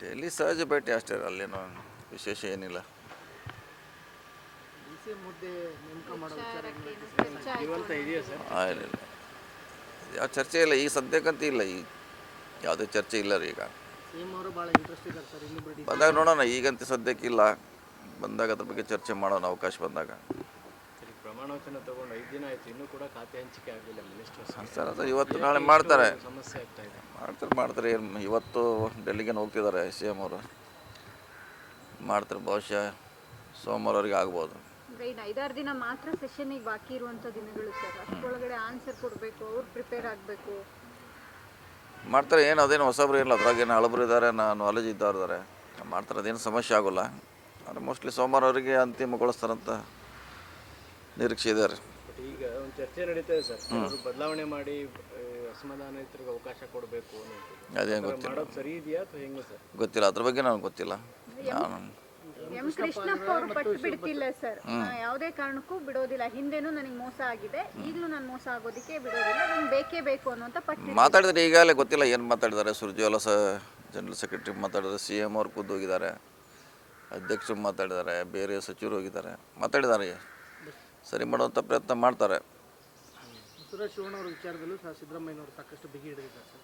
Daily ಸಹಜ ಭೇಟಿ ಅಷ್ಟೇ, ಅಲ್ಲೇನೋ ವಿಶೇಷ ಏನಿಲ್ಲ. ಇಲ್ಲ ಯಾವ ಚರ್ಚೆ ಇಲ್ಲ ಈಗ ಸದ್ಯಕ್ಕಂತೂ ಇಲ್ಲ, ಈಗ ಯಾವುದೇ ಚರ್ಚೆ ಇಲ್ಲ ರೀ. ಈಗ ಬಂದಾಗ ನೋಡೋಣ, ಈಗಂತೂ ಸದ್ಯಕ್ಕಿಲ್ಲ. ಬಂದಾಗ ಅದ್ರ ಬಗ್ಗೆ ಚರ್ಚೆ ಮಾಡೋಣ ಅವಕಾಶ ಬಂದಾಗ. ಪ್ರಮಾಣವಚನ ತಗೊಂಡು 5 ದಿನ ಆಯಿತು, ಇನ್ನೂ ಕೂಡ ಖಾತೆ ಹಂಚಿಕೆ ಆಗಲಿಲ್ಲ ಮಿನಿಸ್ಟರ್ಸ್. ಸರ್ ಅದು ಇವತ್ತು ನಾಳೆ ಮಾಡ್ತಾರೆ, ಸಮಸ್ಯೆ ಆಗ್ತಾ ಇದೆ. ಮಾಡ್ತಾರೆ. ಇವತ್ತು ಡೆಲ್ಲಿಗೆ ಹೋಗ್ತಿದ್ದಾರೆ CM ಅವರು, ಮಾಡ್ತಾರೆ. ಬಹುಶಃ ಸೋಮವಾರವರೆಗೆ ಆಗ್ಬೋದು. ಇನ್ನು 5-6 ದಿನ ಮಾತ್ರ ಸೆಷನ್ನಿಗೆ ಬಾಕಿ ಇರುವಂಥ ದಿನಗಳು ಸರ್. ಅಷ್ಟರೊಳಗಡೆ ಆನ್ಸರ್ ಕೊಡಬೇಕು, ಅವ್ರು ಪ್ರಿಪೇರ್ ಆಗಬೇಕು. ಮಾಡ್ತಾರೆ. ಏನು ಅದೇನು ಹೊಸಬ್ರು ಏನಿಲ್ಲ, ಅದ್ರಾಗೇನು ಹಳಬ್ರು ಇದ್ದಾರೆ, ನಾಲೆಜ್ ಇದ್ದಾರೆ, ಮಾಡ್ತಾರೆ. ಅದೇನು ಸಮಸ್ಯೆ ಆಗೋಲ್ಲ. ಆದರೆ ಮೋಸ್ಟ್ಲಿ ಸೋಮವಾರವರೆಗೆ ಅಂತಿಮಗೊಳಿಸ್ತಾರಂತ ನಿರೀಕ್ಷೆ ಇದ್ದಾರೆ. ಈಗ ಒಂದು ಚರ್ಚೆ ನಡೀತಾ ಇದೆ ಸರ್, ಬದಲಾವಣೆ ಮಾಡಿ ಅಸಮಾಧಾನಿತರಿಗೆ ಅವಕಾಶ ಕೊಡಬೇಕು ಅನ್ನೋದು. ಅದೇನು ಗೊತ್ತಿಲ್ಲ, ಸರಿ ಇದೆಯಾ ಅಥವಾ ಹೆಂಗೆ ಸರ್? ಗೊತ್ತಿಲ್ಲ, ಅದ್ರ ಬಗ್ಗೆ ನನಗೆ ಗೊತ್ತಿಲ್ಲ. ಎಂ ಕೃಷ್ಣಪ್ಪ ಅವರು ಪಟ್ಟು ಬಿಡ್ತಿಲ್ಲ ಸರ್, ಯಾವುದೇ ಕಾರಣಕ್ಕೂ ಬಿಡೋದಿಲ್ಲ. ಹಿಂದೆನೂ ನನಗೆ ಮೋಸ ಆಗಿದೆ, ಈಗಲೂ ನಾನು ಮೋಸ ಆಗೋದಕ್ಕೆ ಬಿಡೋದಿಲ್ಲ, ನಂಗೆ ಬೇಕೇ ಬೇಕು ಅನ್ನುವಂಥ ಪಟ್ಟು ಮಾತಾಡಿದ್ರೆ. ಈಗಾಗಲೇ ಗೊತ್ತಿಲ್ಲ ಏನು ಮಾತಾಡಿದ್ದಾರೆ. ಸುರ್ಜೇವಾಲ ಜನರಲ್ ಸೆಕ್ರೆಟರಿ ಮಾತಾಡಿದ್ದಾರೆ, CM ಅವ್ರು ಖುದ್ದು ಹೋಗಿದ್ದಾರೆ, ಅಧ್ಯಕ್ಷರು ಮಾತಾಡಿದ್ದಾರೆ, ಬೇರೆ ಸಚಿವರು ಹೋಗಿದ್ದಾರೆ, ಮಾತಾಡಿದ್ದಾರೆ. ಸರಿ ಮಾಡುವಂಥ ಪ್ರಯತ್ನ ಮಾಡ್ತಾರೆ. ಸುರೇಶ್ ಶಿವಣ್ಣ ಅವರ ವಿಚಾರದಲ್ಲೂ ಸಹ ಸಿದ್ದರಾಮಯ್ಯನವರು ಸಾಕಷ್ಟು ಬಿಗಿ ಹಿಡಿದಿದ್ದಾರೆ ಸರ್.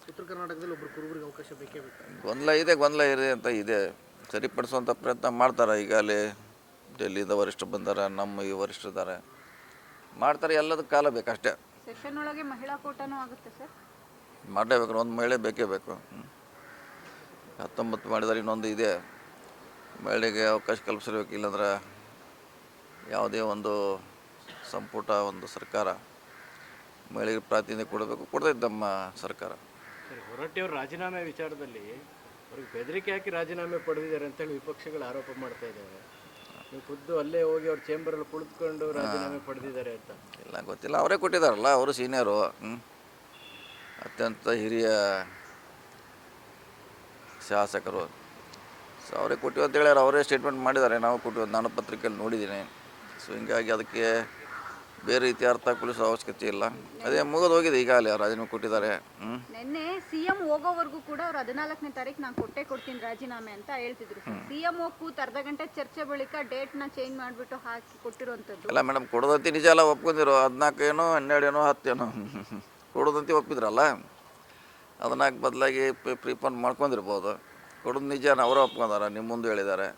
ಉತ್ತರ ಕರ್ನಾಟಕದಲ್ಲಿ ಒಬ್ಬರು ಕುರುಬರಿಗೆ ಅವಕಾಶ ಬೇಕೇ ಬೇಕು. ಗೊಂದಲ ಇದೆ ಅಂತ ಇದೆ, ಸರಿಪಡಿಸುವಂಥ ಪ್ರಯತ್ನ ಮಾಡ್ತಾರೆ. ಈಗಾಗಲೇ ಡೆಲ್ಲಿಯಿಂದ ವರಿಷ್ಠರು ಬಂದಾರೆ, ನಮ್ಮ ಈ ವರಿಷ್ಠರಿದ್ದಾರೆ, ಮಾಡ್ತಾರೆ. ಎಲ್ಲದಕ್ಕೆ ಕಾಲ ಬೇಕಷ್ಟೇ. ಸೆಷನ್ ಒಳಗೆ ಮಹಿಳಾ ಕೋಟಾನೂ ಆಗುತ್ತೆ ಸರ್. ಮಾಡಲೇಬೇಕು, ಒಂದು ಮಹಿಳೆ ಬೇಕೇ ಬೇಕು. 19 ಮಾಡಿದರೆ ಇನ್ನೊಂದು ಇದೆ, ಮಹಿಳೆಗೆ ಅವಕಾಶ ಕಲ್ಪಿಸಬೇಕು. ಇಲ್ಲಾಂದ್ರೆ ಯಾವುದೇ ಒಂದು ಸಂಪುಟ, ಒಂದು ಸರ್ಕಾರ ಮಹಿಳೆಗೆ ಪ್ರಾತಿನಿಧ್ಯ ಕೊಡಬೇಕು, ಕೊಡ್ತೈತೆ ನಮ್ಮ ಸರ್ಕಾರ. ಹೊರಟ್ಟಿಯವರು ರಾಜೀನಾಮೆ ವಿಚಾರದಲ್ಲಿ ಅವ್ರಿಗೆ ಬೆದರಿಕೆ ಹಾಕಿ ರಾಜೀನಾಮೆ ಪಡೆದಿದ್ದಾರೆ ಅಂತೇಳಿ ವಿಪಕ್ಷಗಳು ಆರೋಪ ಮಾಡ್ತಾ ಇದ್ದಾರೆ. ನೀವು ಖುದ್ದು ಅಲ್ಲೇ ಹೋಗಿ ಅವ್ರ ಚೇಂಬರಲ್ಲಿ ಕುಳಿತುಕೊಂಡು ರಾಜೀನಾಮೆ ಪಡೆದಿದ್ದಾರೆ ಅಂತ. ಇಲ್ಲ, ಗೊತ್ತಿಲ್ಲ. ಅವರೇ ಕೊಟ್ಟಿದ್ದಾರಲ್ಲ, ಅವರು ಸೀನಿಯರು, ಅತ್ಯಂತ ಹಿರಿಯ ಶಾಸಕರು. ಸೊ ಅವರೇ ಕೊಟ್ಟಿವಿ ಅಂತ ಹೇಳ್ಯಾರ, ಅವರೇ ಸ್ಟೇಟ್ಮೆಂಟ್ ಮಾಡಿದ್ದಾರೆ. ನಾವು ಕೊಟ್ಟಿವಿ, ನಾನು ಪತ್ರಿಕೆಯಲ್ಲಿ ನೋಡಿದ್ದೀನಿ. ಸೊ ಹಿಂಗಾಗಿ ಅದಕ್ಕೆ ಬೇರೆ ರೀತಿ ಅರ್ಥ ಕಲಿಸೋ ಅವಶ್ಯಕತೆ ಇಲ್ಲ. ಅದೇ ಮುಗಿದು ಹೋಗಿದೆ, ಈಗಾಗಲೇ ರಾಜೀನಾಮೆ ಕೊಟ್ಟಿದ್ದಾರೆ. ನಿನ್ನೆ CM ಹೋಗೋವರೆಗೂ ಕೂಡ ಅವ್ರು 14ನೇ ತಾರೀಕು ನಾನು ಕೊಡ್ತೀನಿ ರಾಜೀನಾಮೆ ಅಂತ ಹೇಳ್ತಿದ್ರು. CM ಕೂತು ಅರ್ಧ ಗಂಟೆ ಚರ್ಚೆ ಬಳಿಕ ಡೇಟ್ನ ಚೇಂಜ್ ಮಾಡಿಬಿಟ್ಟು ಹಾಕಿ ಕೊಟ್ಟಿರುವಂಥದ್ದು. ಅಲ್ಲ ಮೇಡಮ್, ಕೊಡೋದಂತೆ ನಿಜ ಎಲ್ಲ ಒಪ್ಕೊಂಡಿರೋ. 14 ಏನೋ 12 ಏನೋ 10 ಏನೋ ಕೊಡೋದಂತೆ ಒಪ್ಪಿದ್ರಲ್ಲ, 14 ಬದಲಾಗಿ ಪ್ರೀಪೋನ್ ಮಾಡ್ಕೊಂಡಿರ್ಬೋದು. ಕೊಡೋದು ನಿಜ, ಅವರು ಒಪ್ಕೊಂಡಾರ, ನಿಮ್ಮ ಮುಂದೆ ಹೇಳಿದ್ದಾರೆ.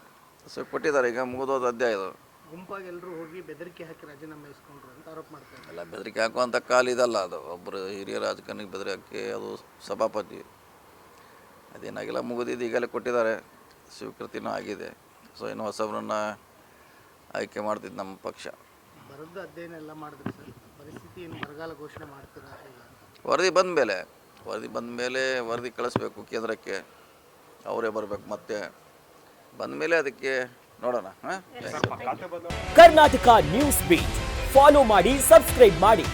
ಸೊ ಕೊಟ್ಟಿದ್ದಾರೆ, ಈಗ ಮುಗಿದೋದು ಅಧ್ಯಾಯ ಇದು. ಗುಂಪಾಗಿ ಎಲ್ಲರೂ ಹೋಗಿ ಬೆದರಿಕೆ ಹಾಕಿ ರಾಜೀನಾಮೆ ಇಸ್ಕೊಂಡ್ರು ಅಂತ ಆರೋಪ ಮಾಡ್ತಾರೆ. ಎಲ್ಲ ಬೆದರಿಕೆ ಹಾಕುವಂಥ ಕಾಲ ಇದಲ್ಲ ಅದು. ಒಬ್ಬರು ಹಿರಿಯ ರಾಜಕಾರಣಿಗೆ ಬೆದರಿಕೆ, ಅದು ಸಭಾಪತಿ. ಅದೇನಾಗಿಲ್ಲ, ಮುಗಿದಿದ್ದು ಈಗಲೇ ಕೊಟ್ಟಿದ್ದಾರೆ, ಸ್ವೀಕೃತಿನೂ ಆಗಿದೆ. ಸೊ ಇನ್ನು ಹೊಸಬ್ರನ್ನ ಆಯ್ಕೆ ಮಾಡ್ತಿದ್ದು ನಮ್ಮ ಪಕ್ಷ. ಬರದ ಅಧ್ಯಯನ ಎಲ್ಲ ಮಾಡಿದ್ರೆ ಸರ್, ಪರಿಸ್ಥಿತಿಯನ್ನು ಬರಗಾಲ ಘೋಷಣೆ ಮಾಡ್ತೀರಾ? ವರದಿ ಬಂದ ಮೇಲೆ ವರದಿ ಕಳಿಸ್ಬೇಕು ಕೇಂದ್ರಕ್ಕೆ, ಅವರೇ ಬರಬೇಕು. ಮತ್ತೆ ಬಂದ ಮೇಲೆ ಅದಕ್ಕೆ ನೋಡೋಣ. ಕರ್ನಾಟಕ ನ್ಯೂಸ್ ಬೀಟ್ ಫಾಲೋ ಮಾಡಿ, ಸಬ್ಸ್ಕ್ರೈಬ್ ಮಾಡಿ.